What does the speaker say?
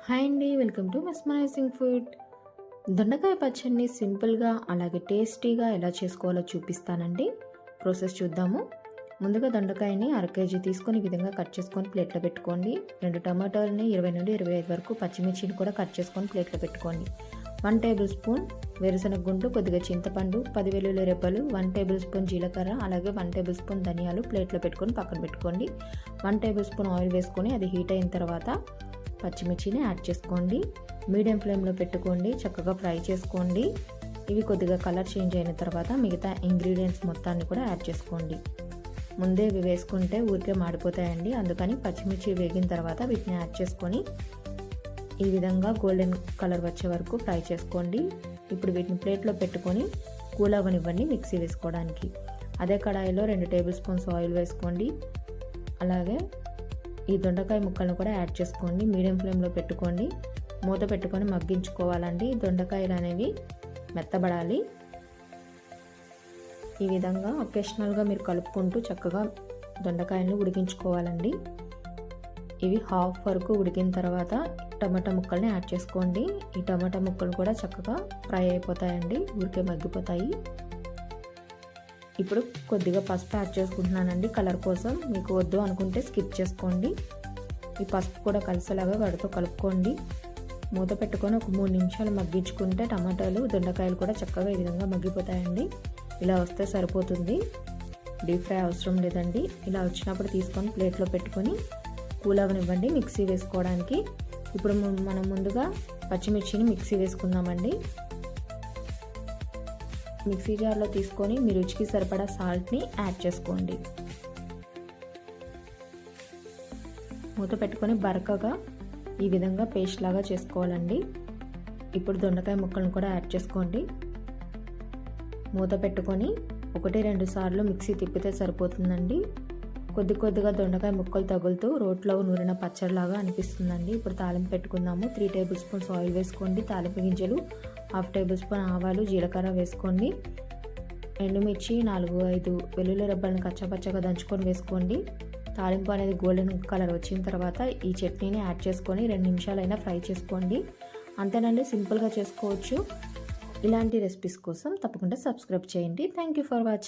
Hi అండి, welcome to mesmerising food. దొండకాయ పచ్చడిని సింపుల్గా అలాగే టేస్టీగా ఎలా చేసుకోవాలో చూపిస్తానండి. ప్రాసెస్ చూద్దాము. ముందుగా దొండకాయని 1/2 kg తీసుకొని ఈ విధంగా కట్ చేసుకొని ప్లేట్లో పెట్టుకోండి. 2 టమాటాలని 20 నుండి 25 వరకు పచ్చిమిర్చిని కూడా కట్ చేసుకొని ప్లేట్లో పెట్టుకోండి. 1 టేబుల్ స్పూన్ వేరుశనగ గుండు, కొద్దిగా చింతపండు, 10 వెల్లుల్లి రెబ్బలు, 1 టేబుల్ స్పూన్ జీలకర్ర, అలాగే 1 టేబుల్ స్పూన్ ధనియాలు ప్లేట్లో పెట్టుకొని పక్కన పెట్టుకోండి. 1 టేబుల్ స్పూన్ ఆయిల్ వేసుకొని అది హీట్ అయిన తర్వాత పచ్చిమిర్చిని యాడ్ చేసుకోండి. మీడియం ఫ్లేమ్లో పెట్టుకోండి, చక్కగా ఫ్రై చేసుకోండి. ఇవి కొద్దిగా కలర్ చేంజ్ అయిన తర్వాత మిగతా ఇంగ్రీడియంట్స్ మొత్తాన్ని కూడా యాడ్ చేసుకోండి. ముందే ఇవి వేసుకుంటే ఊరికే మాడిపోతాయండి, అందుకని పచ్చిమిర్చి వేగిన తర్వాత వీటిని యాడ్ చేసుకొని ఈ విధంగా గోల్డెన్ కలర్ వచ్చే వరకు ఫ్రై చేసుకోండి. ఇప్పుడు వీటిని ప్లేట్లో పెట్టుకొని కూల్ అవ్వనివ్వండి మిక్సీ వేసుకోవడానికి. అదే కడాయిలో 2 టేబుల్ స్పూన్స్ ఆయిల్ వేసుకోండి. అలాగే ఈ దొండకాయ ముక్కలను కూడా యాడ్ చేసుకోండి. మీడియం ఫ్లేమ్లో పెట్టుకోండి, మూత పెట్టుకొని మగ్గించుకోవాలండి. దొండకాయలు అనేవి మెత్తబడాలి. ఈ విధంగా ఒకేషనల్గా మీరు కలుపుకుంటూ చక్కగా దొండకాయలను ఉడికించుకోవాలండి. ఇవి హాఫ్ వరకు ఉడికిన తర్వాత టమాటా ముక్కల్ని యాడ్ చేసుకోండి. ఈ టమాటా ముక్కలు కూడా చక్కగా ఫ్రై అయిపోతాయండి, ఊరికే మగ్గిపోతాయి. ఇప్పుడు కొద్దిగా పసుపు యాడ్ చేసుకుంటున్నానండి కలర్ కోసం. మీకు వద్దు అనుకుంటే స్కిప్ చేసుకోండి. ఈ పసుపు కూడా కలిసేలాగా వాటితో కలుపుకోండి. మూత పెట్టుకొని ఒక 3 నిమిషాలు మగ్గించుకుంటే టమాటాలు దొండకాయలు కూడా చక్కగా ఈ విధంగా మగ్గిపోతాయండి. ఇలా వస్తే సరిపోతుంది, డీప్ ఫ్రై అవసరం లేదండి. ఇలా వచ్చినప్పుడు తీసుకొని ప్లేట్లో పెట్టుకొని కూల్ అవ్వనివ్వండి మిక్సీ వేసుకోవడానికి. ఇప్పుడు మనం ముందుగా పచ్చిమిర్చిని మిక్సీ వేసుకుందామండి. మిక్సీ జార్లో తీసుకొని మీ రుచికి సరిపడా సాల్ట్ని యాడ్ చేసుకోండి. మూత పెట్టుకొని బరకగా ఈ విధంగా పేస్ట్ లాగా చేసుకోవాలండి. ఇప్పుడు దొండకాయ ముక్కలను కూడా యాడ్ చేసుకోండి. మూత పెట్టుకొని 1-2 సార్లు మిక్సీ తిప్పితే సరిపోతుందండి. కొద్దిగా దొండకాయ ముక్కలు తగులుతూ రోట్లో నూరిన పచ్చడిలాగా అనిపిస్తుందండి. ఇప్పుడు తాలింపు పెట్టుకుందాము. 3 టేబుల్ స్పూన్స్ ఆయిల్ వేసుకోండి. తాలింపు గింజలు, 1/2 టేబుల్ స్పూన్ ఆవాలు, జీలకర్ర వేసుకోండి. ఎండుమిర్చి 4-5 వెల్లుల్లి రెబ్బలను కచ్చాపచ్చగా దంచుకొని వేసుకోండి. తాలింపు అనేది గోల్డెన్ కలర్ వచ్చిన తర్వాత ఈ చట్నీని యాడ్ చేసుకొని 2 నిమిషాలైనా ఫ్రై చేసుకోండి. అంతేనండి, సింపుల్గా చేసుకోవచ్చు. ఇలాంటి రెసిపీస్ కోసం తప్పకుండా సబ్స్క్రైబ్ చేయండి. Thank you for watching.